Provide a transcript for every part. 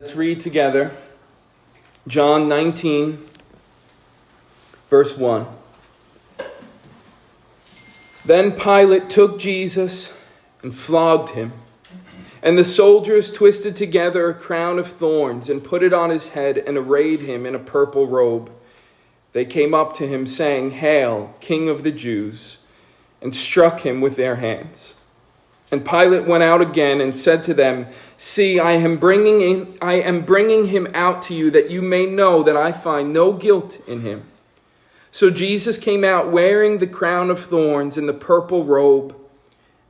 Let's read together John 19, verse 1. Then Pilate took Jesus and flogged him, and the soldiers twisted together a crown of thorns and put it on his head and arrayed him in a purple robe. They came up to him, saying, "Hail, King of the Jews," and struck him with their hands. And Pilate went out again and said to them, "See, I am bringing him out to you that you may know that I find no guilt in him." So Jesus came out wearing the crown of thorns and the purple robe.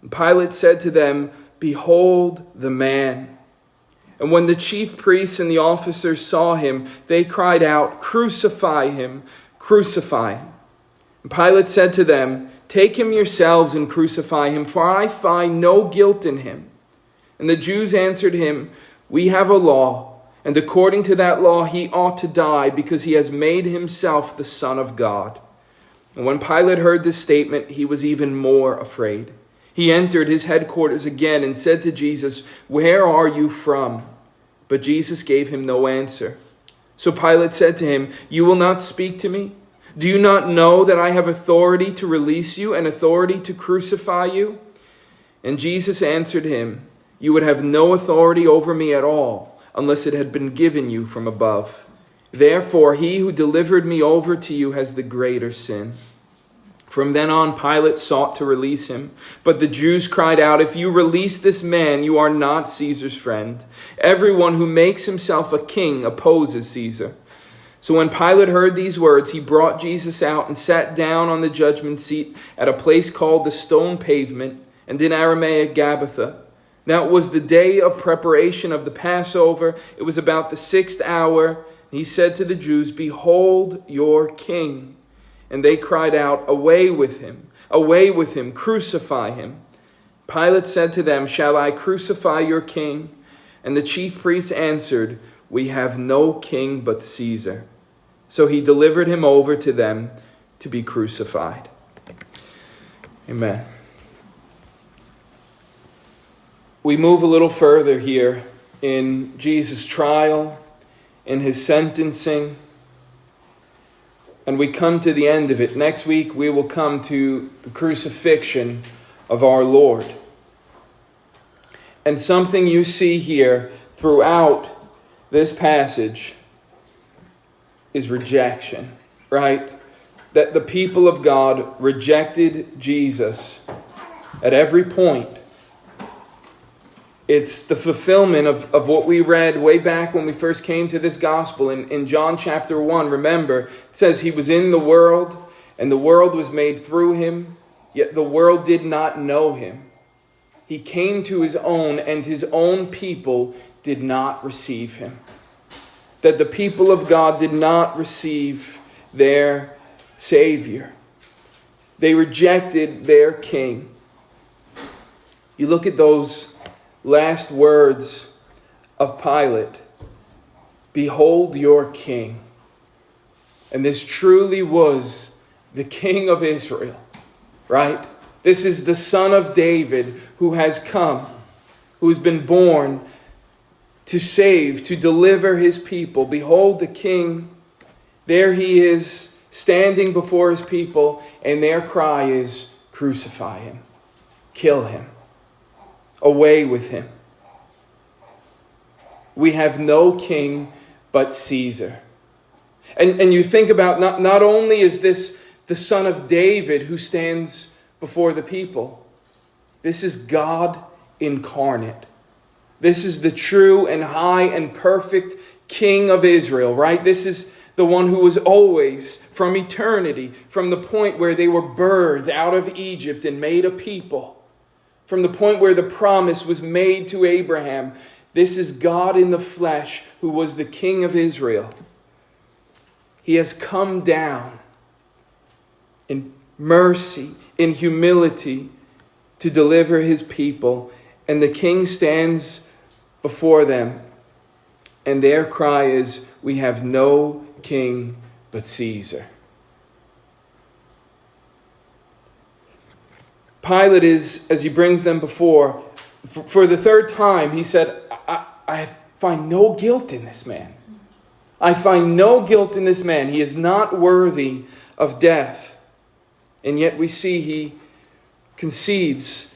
And Pilate said to them, "Behold the man." And when the chief priests and the officers saw him, they cried out, "Crucify him, crucify him." And Pilate said to them, "Take him yourselves and crucify him, for I find no guilt in him." And the Jews answered him, "We have a law, and according to that law he ought to die, because he has made himself the Son of God." And when Pilate heard this statement, he was even more afraid. He entered his headquarters again and said to Jesus, "Where are you from?" But Jesus gave him no answer. So Pilate said to him, "You will not speak to me? Do you not know that I have authority to release you and authority to crucify you?" And Jesus answered him, "You would have no authority over me at all, unless it had been given you from above. Therefore, he who delivered me over to you has the greater sin." From then on, Pilate sought to release him. But the Jews cried out, "If you release this man, you are not Caesar's friend. Everyone who makes himself a king opposes Caesar." So when Pilate heard these words, he brought Jesus out and sat down on the judgment seat at a place called the Stone Pavement, and in Aramaic Gabbatha. Now it was the day of preparation of the Passover. It was about the 6th hour. He said to the Jews, "Behold your king." And they cried out, away with him, crucify him." Pilate said to them, "Shall I crucify your king?" And the chief priests answered, "We have no king but Caesar." So he delivered him over to them to be crucified. Amen. We move a little further here in Jesus' trial, in his sentencing, and we come to the end of it. Next week we will come to the crucifixion of our Lord. And something you see here throughout this passage is rejection, right? That the people of God rejected Jesus at every point. It's the fulfillment of what we read way back when we first came to this gospel in John chapter 1. Remember, it says he was in the world, and the world was made through him, yet the world did not know him. He came to his own, and his own people did not receive him. That the people of God did not receive their Savior. They rejected their King. You look at those last words of Pilate. "Behold your king." And this truly was the King of Israel, right? This is the Son of David who has come, who has been born to save, to deliver his people. Behold the King. There he is, standing before his people, and their cry is, "Crucify him, kill him, away with him. We have no king but Caesar." And you think about, not only is this the Son of David who stands before the people, this is God incarnate. This is the true and high and perfect King of Israel, right? This is the one who was always, from eternity, from the point where they were birthed out of Egypt and made a people, from the point where the promise was made to Abraham. This is God in the flesh who was the King of Israel. He has come down in mercy, in humility, to deliver his people. And the King stands before them, and their cry is, "We have no king but Caesar." Pilate is, as he brings them before, for the third time, he said, I find no guilt in this man. I find no guilt in this man. He is not worthy of death. And yet we see he concedes.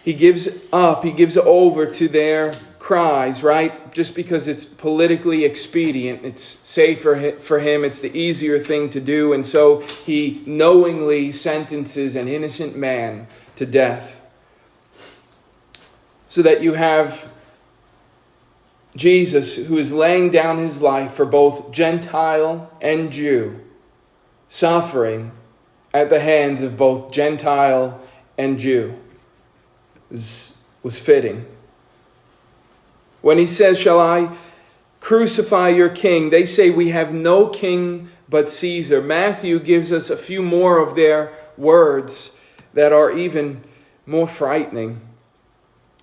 He gives up. He gives over to their cries, right? Just because it's politically expedient. It's safer for him. It's the easier thing to do. And so he knowingly sentences an innocent man to death. So that you have Jesus, who is laying down his life for both Gentile and Jew, suffering at the hands of both Gentile and Jew, was fitting. When he says, "Shall I crucify your king?" they say, "We have no king but Caesar." Matthew gives us a few more of their words that are even more frightening.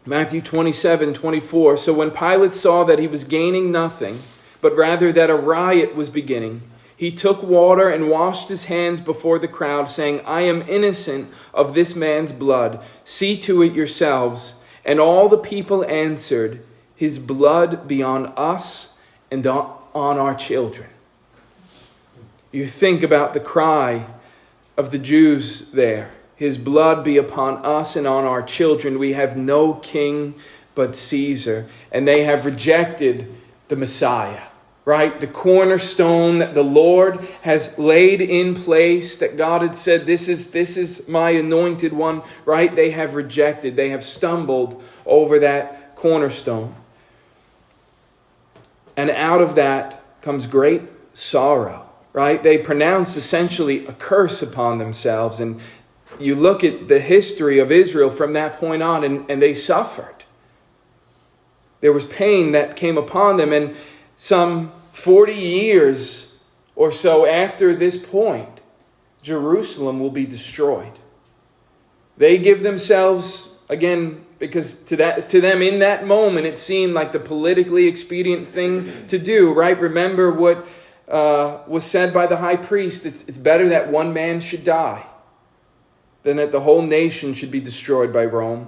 Matthew 27:24. "So when Pilate saw that he was gaining nothing, but rather that a riot was beginning, he took water and washed his hands before the crowd, saying, 'I am innocent of this man's blood. See to it yourselves.' And all the people answered, 'His blood be on us and on our children.'" You think about the cry of the Jews there. "His blood be upon us and on our children. We have no king but Caesar." And they have rejected the Messiah, right? The cornerstone that the Lord has laid in place, that God had said, this is my anointed one, right? They have rejected. They have stumbled over that cornerstone. And out of that comes great sorrow, right? They pronounce essentially a curse upon themselves. And you look at the history of Israel from that point on, and they suffered. There was pain that came upon them. And some 40 years or so after this point, Jerusalem will be destroyed. They give themselves, again, because to them in that moment it seemed like the politically expedient thing to do, right? Remember what was said by the high priest. It's better that one man should die than that the whole nation should be destroyed by Rome.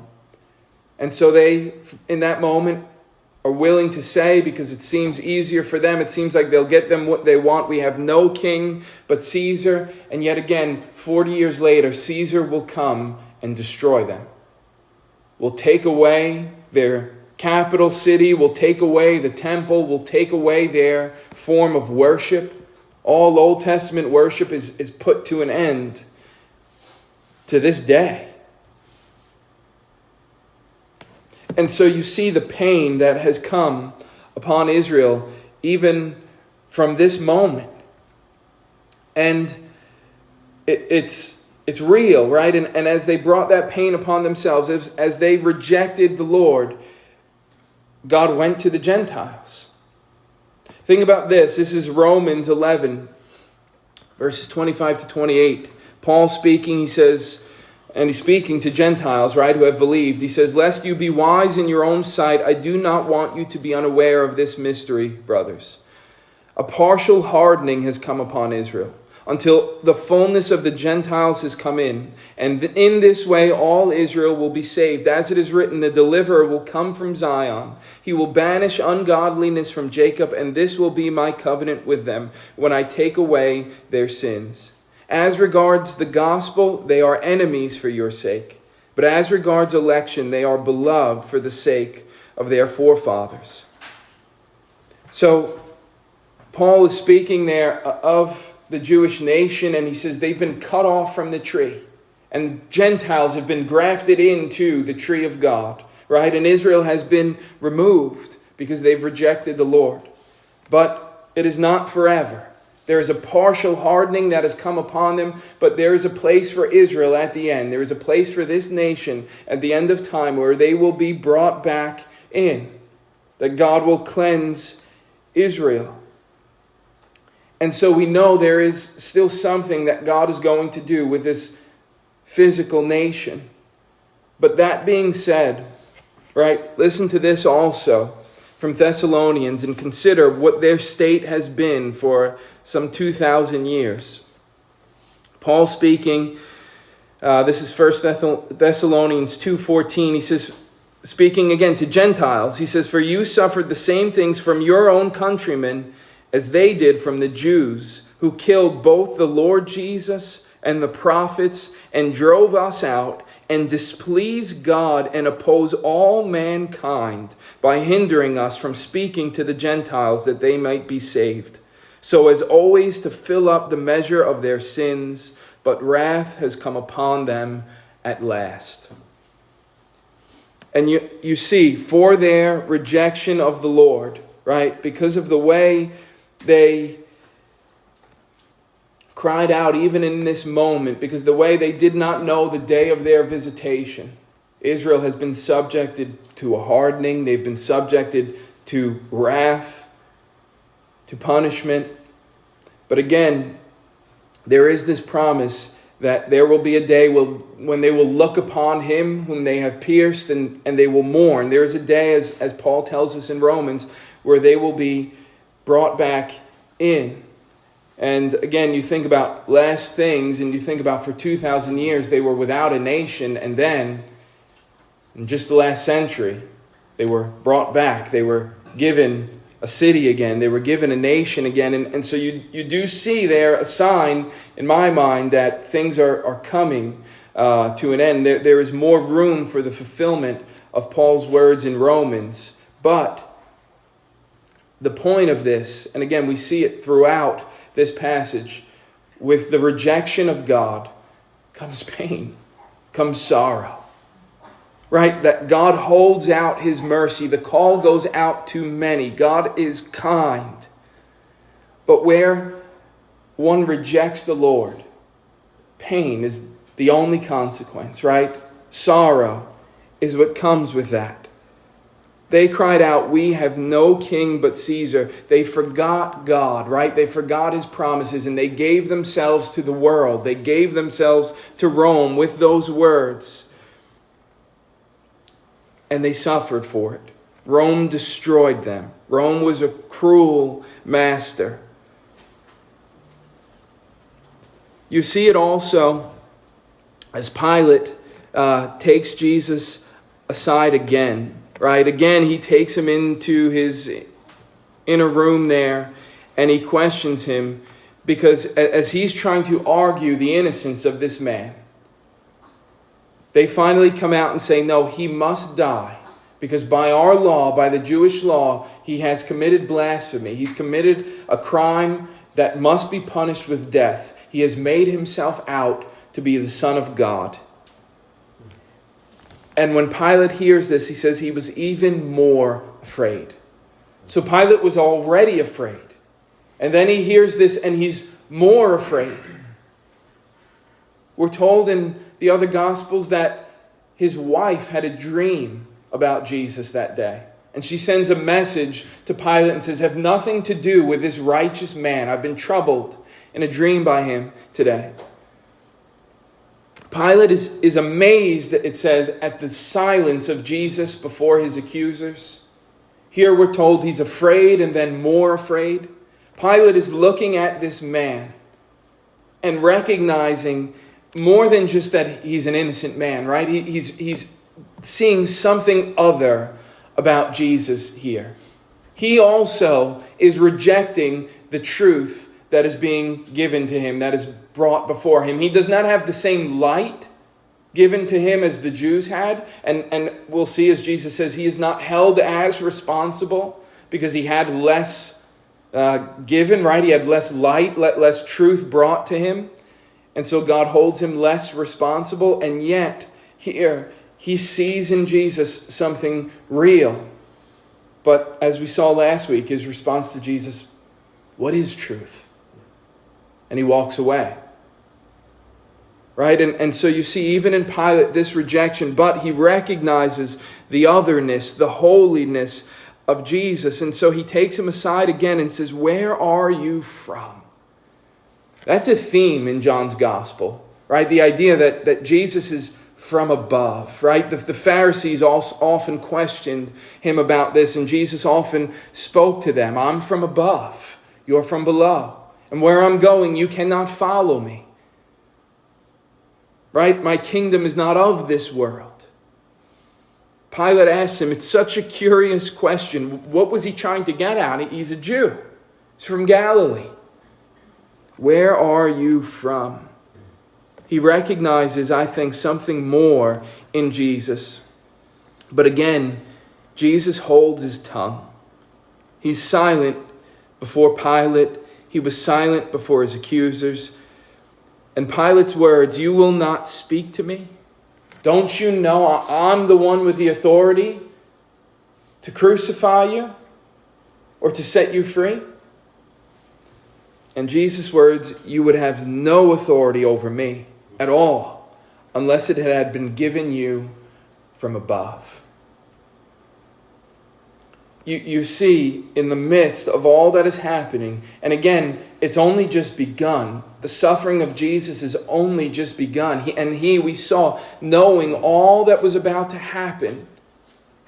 And so they, in that moment, are willing to say, because it seems easier for them, it seems like they'll get them what they want. We have no king but Caesar. And yet again, 40 years later, Caesar will come and destroy them. Will take away their capital city, will take away the temple, will take away their form of worship. All Old Testament worship is put to an end to this day. And so you see the pain that has come upon Israel even from this moment. And it's real, right? And as they brought that pain upon themselves, as they rejected the Lord, God went to the Gentiles. Think about this. This is Romans 11, verses 25 to 28. Paul speaking, he says, and he's speaking to Gentiles, right, who have believed. He says, "Lest you be wise in your own sight, I do not want you to be unaware of this mystery, brothers. A partial hardening has come upon Israel, until the fullness of the Gentiles has come in. And in this way all Israel will be saved. As it is written, the deliverer will come from Zion. He will banish ungodliness from Jacob, and this will be my covenant with them when I take away their sins. As regards the gospel, they are enemies for your sake. But as regards election, they are beloved for the sake of their forefathers." So Paul is speaking there of the Jewish nation, and he says they've been cut off from the tree. And Gentiles have been grafted into the tree of God, right? And Israel has been removed because they've rejected the Lord. But it is not forever. There is a partial hardening that has come upon them, but there is a place for Israel at the end. There is a place for this nation at the end of time where they will be brought back in. That God will cleanse Israel. And so we know there is still something that God is going to do with this physical nation. But that being said, right, listen to this also from Thessalonians and consider what their state has been for some 2,000 years. Paul speaking, this is 1 Thessalonians 2:14. He says, speaking again to Gentiles, he says, "For you suffered the same things from your own countrymen as they did from the Jews, who killed both the Lord Jesus and the prophets and drove us out and displease God and oppose all mankind by hindering us from speaking to the Gentiles that they might be saved, so as always to fill up the measure of their sins, but wrath has come upon them at last." And you see, for their rejection of the Lord, right, because of the way they cried out even in this moment, because the way they did not know the day of their visitation. Israel has been subjected to a hardening. They've been subjected to wrath, to punishment. But again, there is this promise that there will be a day when they will look upon him whom they have pierced and they will mourn. There is a day, as Paul tells us in Romans, where they will be brought back in. And again, you think about last things, and you think about for 2,000 years they were without a nation, and then in just the last century they were brought back. They were given a city again. They were given a nation again. And so you do see there a sign, in my mind, that things are coming to an end. There is more room for the fulfillment of Paul's words in Romans. But the point of this, and again, we see it throughout this passage, with the rejection of God comes pain, comes sorrow. Right? That God holds out his mercy. The call goes out to many. God is kind. But where one rejects the Lord, pain is the only consequence, right? Sorrow is what comes with that. They cried out, "We have no king but Caesar." They forgot God, right? They forgot his promises, and they gave themselves to the world. They gave themselves to Rome with those words. And they suffered for it. Rome destroyed them. Rome was a cruel master. You see it also as Pilate takes Jesus aside again. Right? Again, he takes him into his inner room there, and he questions him because as he's trying to argue the innocence of this man, they finally come out and say, no, he must die because by our law, by the Jewish law, he has committed blasphemy. He's committed a crime that must be punished with death. He has made himself out to be the Son of God. And when Pilate hears this, he says he was even more afraid. So Pilate was already afraid. And then he hears this and he's more afraid. We're told in the other Gospels that his wife had a dream about Jesus that day. And she sends a message to Pilate and says, "Have nothing to do with this righteous man. I've been troubled in a dream by him today." Pilate is amazed, it says, at the silence of Jesus before his accusers. Here we're told he's afraid and then more afraid. Pilate is looking at this man and recognizing more than just that he's an innocent man, right? He's seeing something other about Jesus here. He also is rejecting the truth that is being given to him, that is brought before him. He does not have the same light given to him as the Jews had. And we'll see, as Jesus says, he is not held as responsible because he had less given, right? He had less light, less truth brought to him. And so God holds him less responsible. And yet, here, he sees in Jesus something real. But as we saw last week, his response to Jesus, what is truth? And he walks away. Right? And so you see, even in Pilate, this rejection, but he recognizes the otherness, the holiness of Jesus. And so he takes him aside again and says, "Where are you from?" That's a theme in John's gospel, right? The idea that Jesus is from above, right? The Pharisees also often questioned him about this, and Jesus often spoke to them. "I'm from above, you're from below. And where I'm going, you cannot follow me. Right? My kingdom is not of this world." Pilate asks him, it's such a curious question. What was he trying to get at? He's a Jew. He's from Galilee. Where are you from? He recognizes, I think, something more in Jesus. But again, Jesus holds his tongue. He's silent before Pilate. He was silent before his accusers. And Pilate's words, you will not speak to me? Don't you know I'm the one with the authority to crucify you or to set you free? And Jesus' words, you would have no authority over me at all unless it had been given you from above. You see, in the midst of all that is happening, and again, it's only just begun. The suffering of Jesus has only just begun. We saw, knowing all that was about to happen,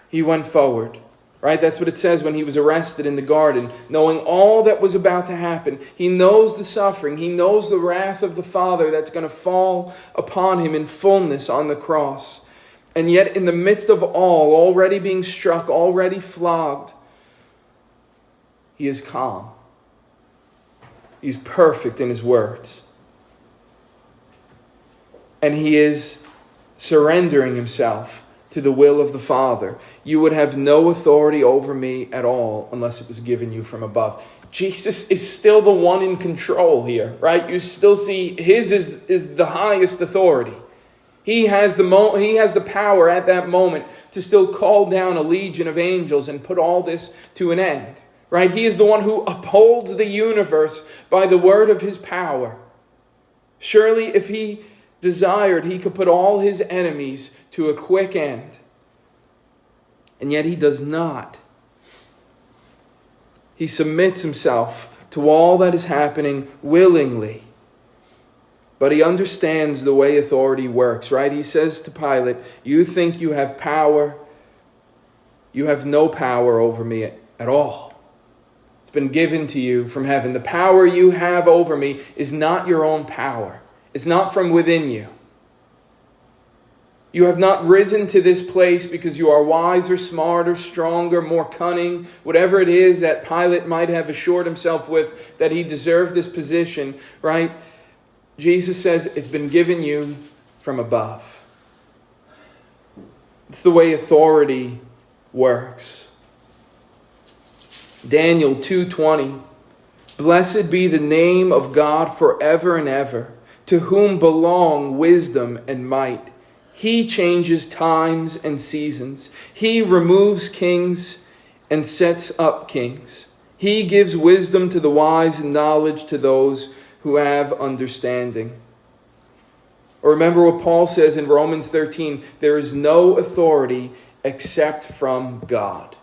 he went forward. Right? That's what it says when he was arrested in the garden. Knowing all that was about to happen. He knows the suffering. He knows the wrath of the Father that's going to fall upon him in fullness on the cross. And yet in the midst of all, already being struck, already flogged, he is calm. He's perfect in his words. And he is surrendering himself to the will of the Father. You would have no authority over me at all unless it was given you from above. Jesus is still the one in control here, right? You still see his is the highest authority. He has the power at that moment to still call down a legion of angels and put all this to an end, right? He is the one who upholds the universe by the word of his power. Surely if he desired, he could put all his enemies to a quick end. And yet he does not. He submits himself to all that is happening willingly. But he understands the way authority works, right? He says to Pilate, you think you have power. You have no power over me at all. It's been given to you from heaven. The power you have over me is not your own power. It's not from within you. You have not risen to this place because you are wiser, smarter, stronger, more cunning, whatever it is that Pilate might have assured himself with that he deserved this position, right? Jesus says it's been given you from above. It's the way authority works. Daniel 2:20. Blessed be the name of God forever and ever, to whom belong wisdom and might. He changes times and seasons. He removes kings and sets up kings. He gives wisdom to the wise and knowledge to those who have understanding. Or remember what Paul says in Romans 13, there is no authority except from God.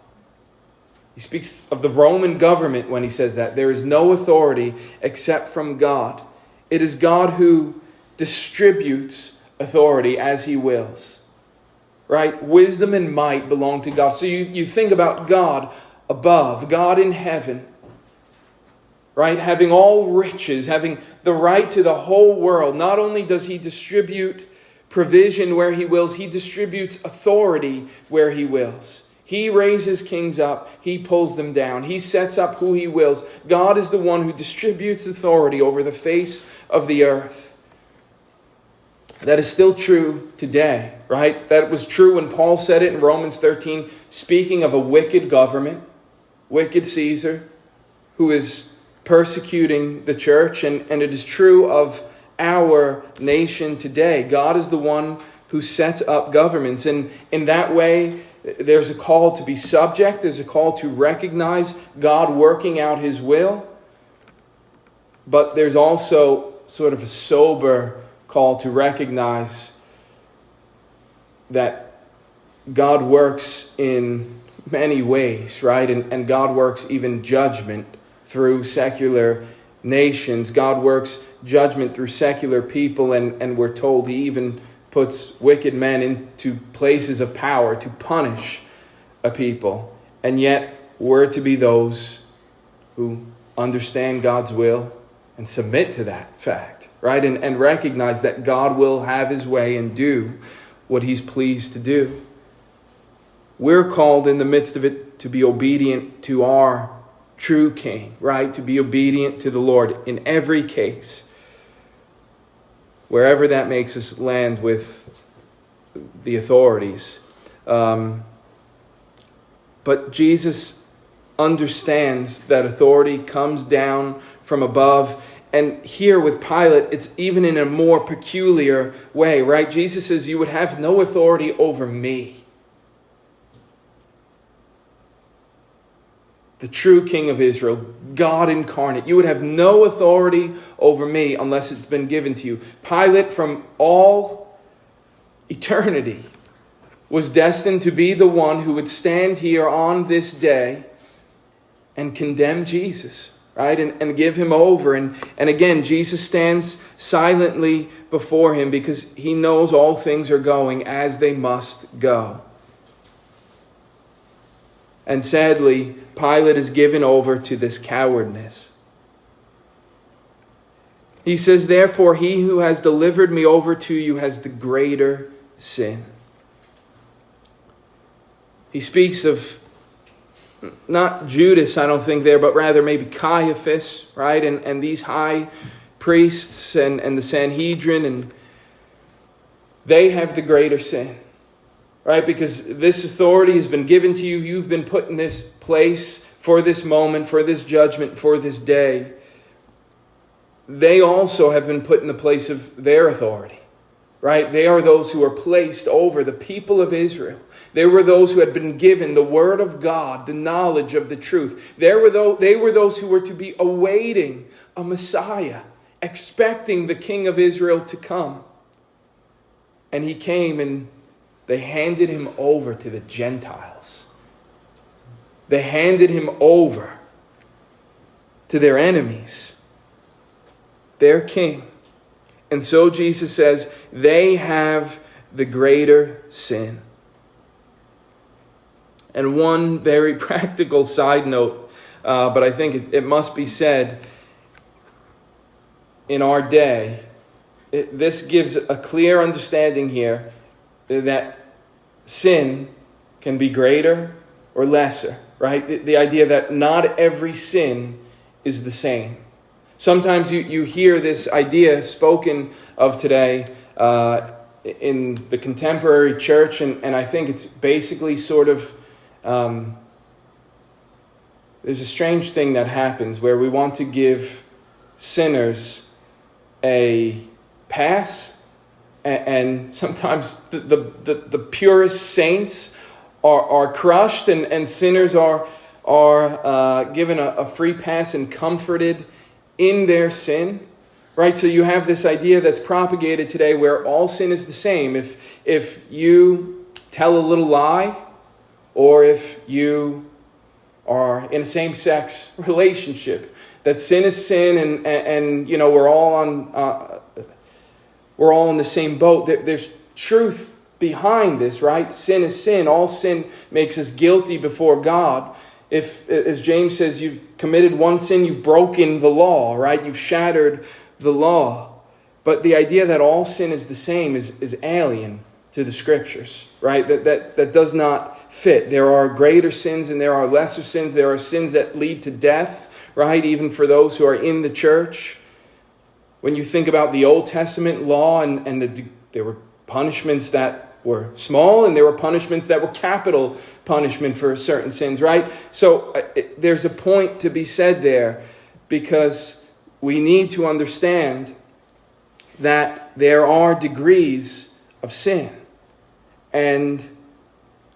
He speaks of the Roman government when he says that. There is no authority except from God. It is God who distributes authority as he wills. Right? Wisdom and might belong to God. So you think about God above, God in heaven. Right? Having all riches, having the right to the whole world. Not only does he distribute provision where he wills, he distributes authority where he wills. He raises kings up. He pulls them down. He sets up who he wills. God is the one who distributes authority over the face of the earth. That is still true today, right? That was true when Paul said it in Romans 13, speaking of a wicked government, wicked Caesar, who is persecuting the church. And it is true of our nation today. God is the one who sets up governments. And in that way, there's a call to be subject. There's a call to recognize God working out his will. But there's also sort of a sober call to recognize that God works in many ways, right? And God works even judgment through secular nations. God works judgment through secular people, and we're told he even puts wicked men into places of power to punish a people. And yet we're to be those who understand God's will and submit to that fact, right? And recognize that God will have his way and do what he's pleased to do. we're called in the midst of it to be obedient to our true King, right? To be obedient to the Lord in every case, wherever that makes us land with the authorities. But Jesus understands that authority comes down from above. And here with Pilate, it's even in a more peculiar way, right? Jesus says, you would have no authority over me. The true King of Israel, God incarnate. You would have no authority over me unless it's been given to you. Pilate, from all eternity, was destined to be the one who would stand here on this day and condemn Jesus, right? And give him over. And again, Jesus stands silently before him because he knows all things are going as they must go. And sadly, Pilate is given over to this cowardness. He says, therefore, he who has delivered me over to you has the greater sin. He speaks of not Judas, I don't think there, but rather maybe Caiaphas, right? And these high priests and the Sanhedrin, and they have the greater sin. Right? Because this authority has been given to you. You've been put in this place for this moment, for this judgment, for this day. They also have been put in the place of their authority. Right? They are those who are placed over the people of Israel. They were those who had been given the word of God, the knowledge of the truth. They were those who were to be awaiting a Messiah, expecting the King of Israel to come. And he came and they handed him over to the Gentiles. They handed him over to their enemies, their king. And so Jesus says, they have the greater sin. And one very practical side note, but I think it must be said, in our day, this gives a clear understanding here that sin can be greater or lesser, right? The idea that not every sin is the same. Sometimes you hear this idea spoken of today in the contemporary church, and I think it's basically sort of, there's a strange thing that happens where we want to give sinners a pass. And sometimes the purest saints are crushed, and sinners are given a free pass and comforted in their sin, right? So you have this idea that's propagated today where all sin is the same. If you tell a little lie, or if you are in a same-sex relationship, that sin is sin, and you know we're all on. We're all in the same boat. There's truth behind this, right? Sin is sin. All sin makes us guilty before God. If, as James says, you've committed one sin, you've broken the law, right? You've shattered the law. But the idea that all sin is the same is alien to the Scriptures, right? That does not fit. There are greater sins and there are lesser sins. There are sins that lead to death, right? Even for those who are in the church. When you think about the Old Testament law, there were punishments that were small and there were punishments that were capital punishment for certain sins, right? So there's a point to be said there, because we need to understand that there are degrees of sin. And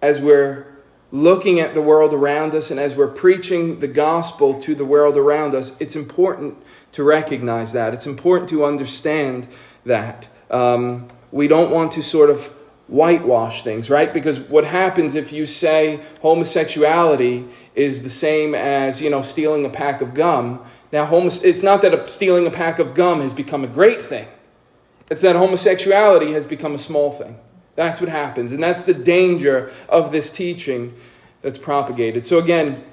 as we're looking at the world around us and as we're preaching the gospel to the world around us, it's important to recognize that. It's important to understand that. We don't want to sort of whitewash things, right? Because what happens if you say homosexuality is the same as, stealing a pack of gum. Now, it's not that stealing a pack of gum has become a great thing. It's that homosexuality has become a small thing. That's what happens. And that's the danger of this teaching that's propagated. So again,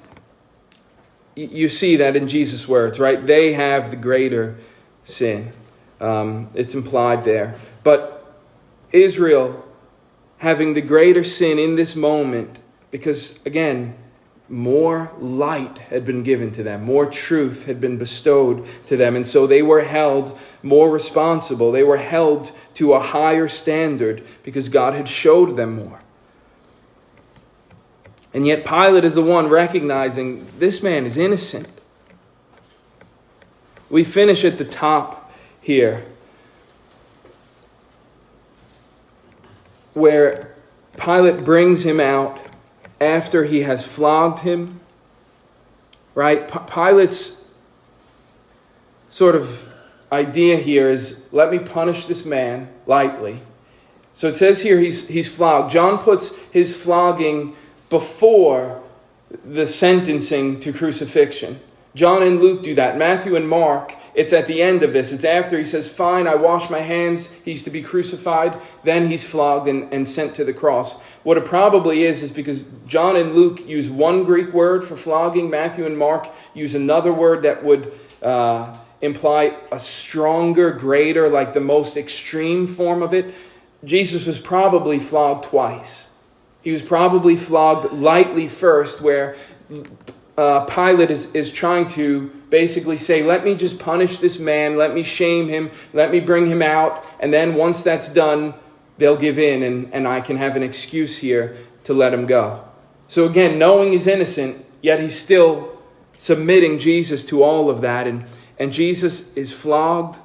you see that in Jesus' words, right? They have the greater sin. It's implied there. But Israel, having the greater sin in this moment, Because, again, more light had been given to them. More truth had been bestowed to them. And so they were held more responsible. They were held to a higher standard because God had showed them more. And yet Pilate is the one recognizing this man is innocent. We finish at the top here, where Pilate brings him out after he has flogged him. Right? Pilate's sort of idea here is, let me punish this man lightly. So it says here he's flogged. John puts his flogging before the sentencing to crucifixion. John and Luke do that. Matthew and Mark, it's at the end of this. It's after he says, fine, I wash my hands. He's to be crucified. Then he's flogged and sent to the cross. What it probably is because John and Luke use one Greek word for flogging. Matthew and Mark use another word that would imply a stronger, greater, like the most extreme form of it. Jesus was probably flogged twice. He was probably flogged lightly first, where Pilate is trying to basically say, let me just punish this man, let me shame him, let me bring him out, and then once that's done, they'll give in and I can have an excuse here to let him go. So again, knowing he's innocent, yet he's still submitting Jesus to all of that, and Jesus is flogged.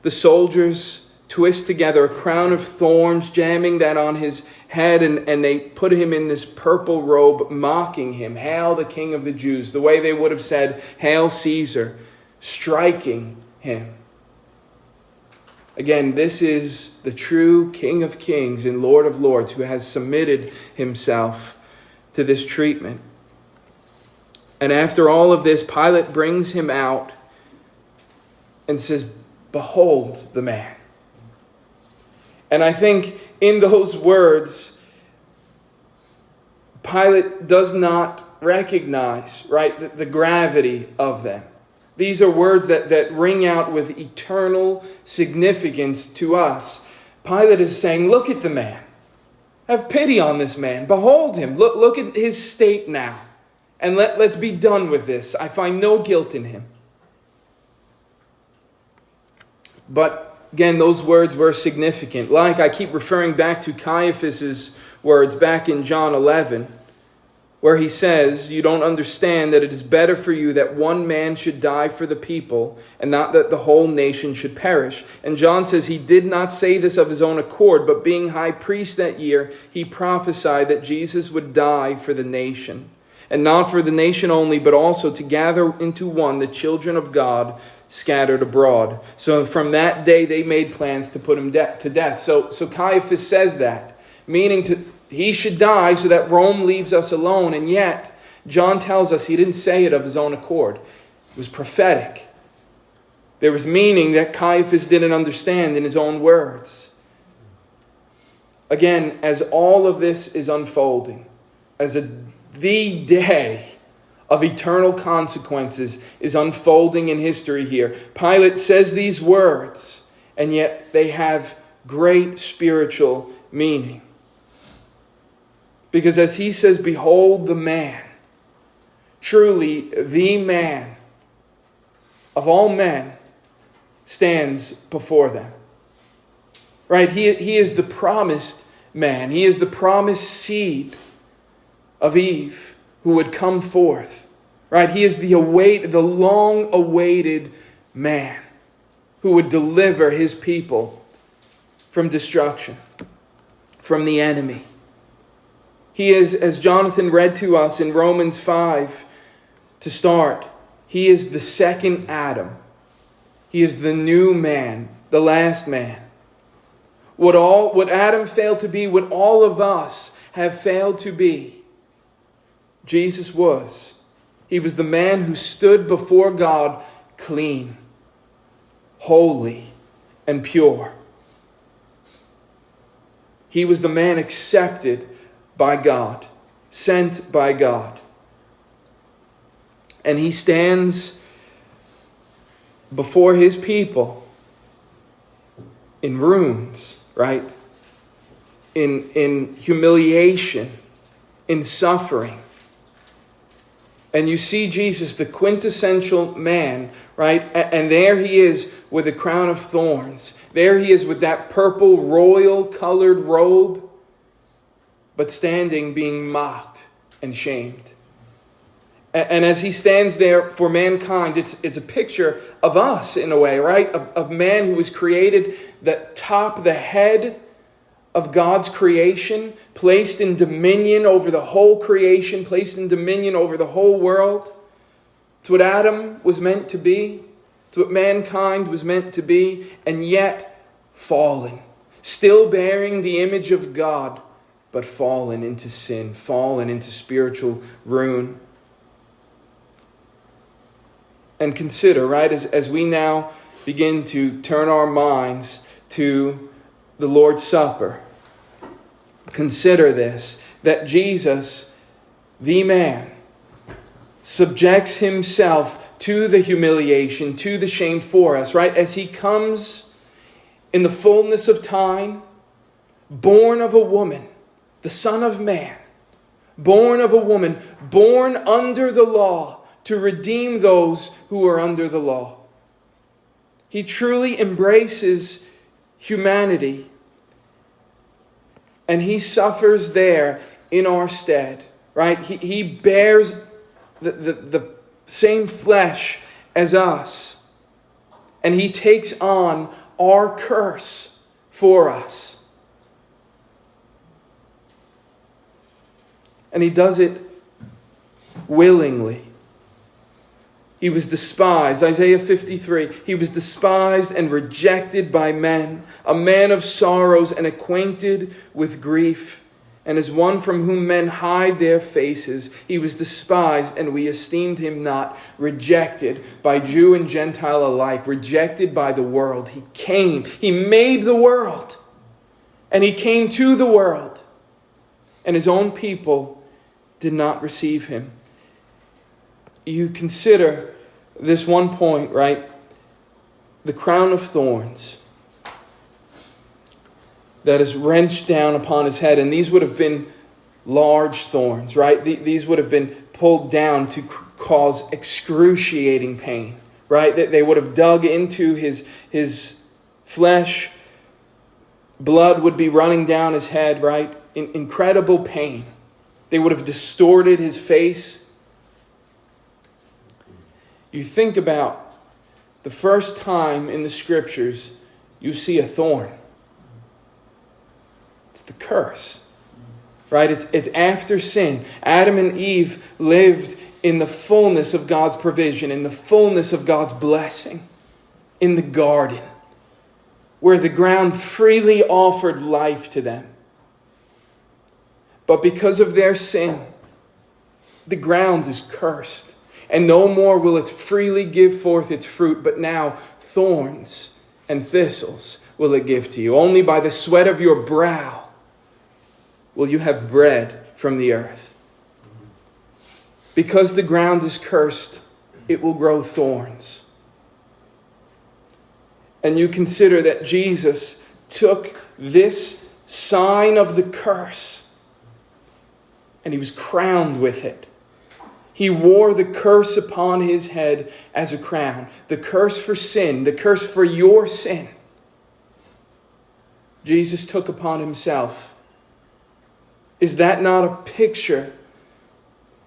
The soldiers twist together a crown of thorns, jamming that on his head, and they put him in this purple robe, mocking him. Hail the King of the Jews, the way they would have said, Hail Caesar, striking him. Again, this is the true King of Kings and Lord of Lords who has submitted himself to this treatment. And after all of this, Pilate brings him out and says, behold the man. And I think in those words, Pilate does not recognize, right, the gravity of them. These are words that ring out with eternal significance to us. Pilate is saying, look at the man. Have pity on this man. Behold him. Look at his state now. And let's be done with this. I find no guilt in him. But again, those words were significant. Like I keep referring back to Caiaphas' words back in John 11, where he says, you don't understand that it is better for you that one man should die for the people and not that the whole nation should perish. And John says he did not say this of his own accord, but being high priest that year, he prophesied that Jesus would die for the nation. And not for the nation only, but also to gather into one the children of God scattered abroad. So from that day they made plans to put him to death. So Caiaphas says that, meaning he should die so that Rome leaves us alone. And yet John tells us he didn't say it of his own accord. It was prophetic. There was meaning that Caiaphas didn't understand in his own words. Again, as all of this is unfolding, as the day of eternal consequences is unfolding in history here, Pilate says these words, and yet they have great spiritual meaning. Because as he says, behold the man, truly the man of all men stands before them. Right? He is the promised man. He is the promised seed of Eve who would come forth. Right? He is the long-awaited man who would deliver his people from destruction, from the enemy. He is, as Jonathan read to us in Romans 5 to start, he is the second Adam. He is the new man, the last man. What Adam failed to be, what all of us have failed to be, Jesus was. He was the man who stood before God clean, holy, and pure. He was the man accepted by God, sent by God. And he stands before his people in ruins, right? In humiliation, in suffering. And you see Jesus, the quintessential man, right? And there he is with a crown of thorns. There he is with that purple royal colored robe, but standing being mocked and shamed. And as he stands there for mankind, it's a picture of us in a way, right? Of man who was created the head of God's creation, placed in dominion over the whole creation, placed in dominion over the whole world. It's what Adam was meant to be. It's what mankind was meant to be, and yet fallen. Still bearing the image of God, but fallen into sin, fallen into spiritual ruin. And consider, right, as we now begin to turn our minds to the Lord's Supper, consider this, that Jesus, the man, subjects himself to the humiliation, to the shame for us, right? As he comes in the fullness of time, born of a woman, the Son of Man, born of a woman, born under the law, to redeem those who are under the law. He truly embraces humanity, and he suffers there in our stead, right? He bears the same flesh as us, and he takes on our curse for us. And he does it willingly. He was despised. Isaiah 53. He was despised and rejected by men, a man of sorrows and acquainted with grief. And as one from whom men hide their faces, he was despised and we esteemed him not, rejected by Jew and Gentile alike, rejected by the world. He came. He made the world. And he came to the world. And his own people did not receive him. You consider this one point, right? The crown of thorns that is wrenched down upon his head. And these would have been large thorns, right? These would have been pulled down to cause excruciating pain, right? They would have dug into his flesh. Blood would be running down his head, right? Incredible pain. They would have distorted his face. You think about the first time in the scriptures you see a thorn. It's the curse, right? It's after sin. Adam and Eve lived in the fullness of God's provision, in the fullness of God's blessing, in the garden, where the ground freely offered life to them. But because of their sin, the ground is cursed. And no more will it freely give forth its fruit, but now thorns and thistles will it give to you. Only by the sweat of your brow will you have bread from the earth. Because the ground is cursed, it will grow thorns. And you consider that Jesus took this sign of the curse and he was crowned with it. He wore the curse upon his head as a crown. The curse for sin, the curse for your sin. Jesus took upon himself. Is that not a picture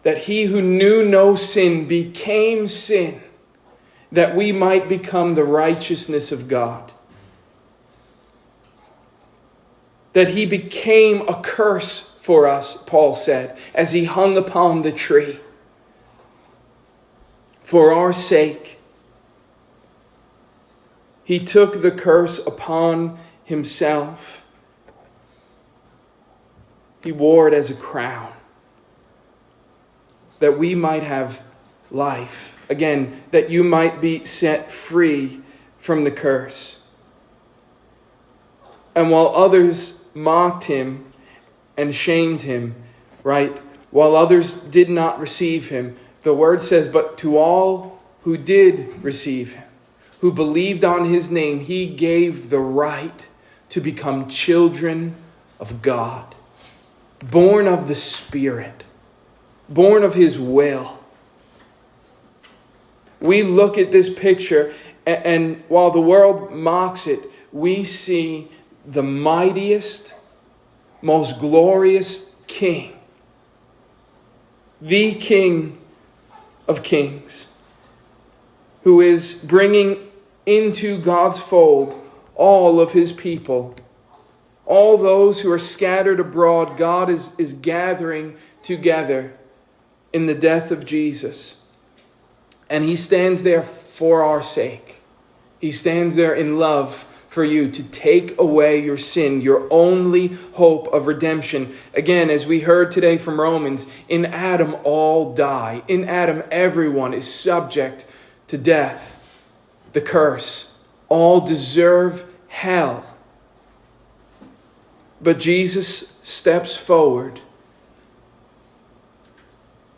that he who knew no sin became sin, that we might become the righteousness of God? That he became a curse for us, Paul said, as he hung upon the tree. For our sake, he took the curse upon himself. He wore it as a crown, that we might have life. Again, that you might be set free from the curse. And while others mocked him and shamed him, right? While others did not receive him, the word says, but to all who did receive him, who believed on his name, he gave the right to become children of God. born of the Spirit, born of His will. We look at this picture, and while the world mocks it, we see the mightiest, most glorious King, the King of Kings, who is bringing into God's fold all of His people. All those who are scattered abroad, God is gathering together in the death of Jesus. And He stands there for our sake. He stands there in love for you to take away your sin, your only hope of redemption. Again, as we heard today from Romans, in Adam all die. In Adam everyone is subject to death, the curse. All deserve hell. But Jesus steps forward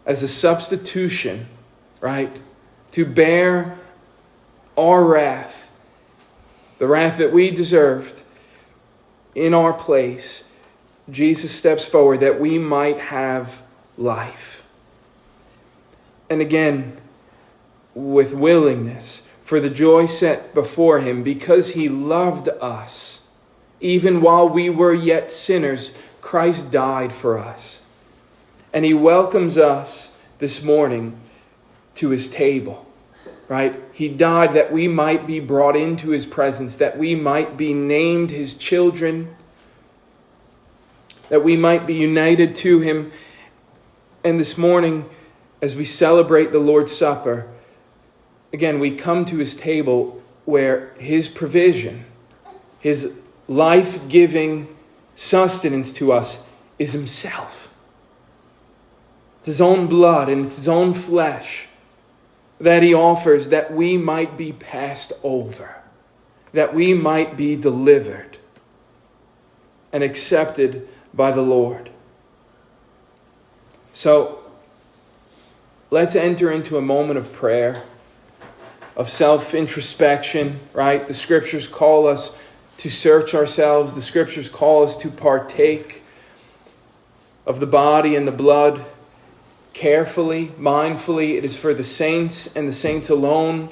as a substitution, right? To bear our wrath, the wrath that we deserved in our place. Jesus steps forward that we might have life. And again, with willingness, for the joy set before Him, because He loved us. Even while we were yet sinners, Christ died for us. And He welcomes us this morning to His table, right? He died that we might be brought into His presence, that we might be named His children, that we might be united to Him. And this morning, as we celebrate the Lord's Supper, again, we come to His table where His provision, His life-giving sustenance to us is Himself. It's His own blood and it's His own flesh that He offers that we might be passed over, that we might be delivered and accepted by the Lord. So, let's enter into a moment of prayer, of self-introspection, right? The Scriptures call us to search ourselves. The Scriptures call us to partake of the body and the blood carefully, mindfully. It is for the saints and the saints alone.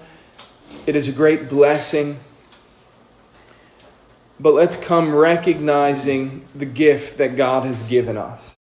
It is a great blessing. But let's come recognizing the gift that God has given us.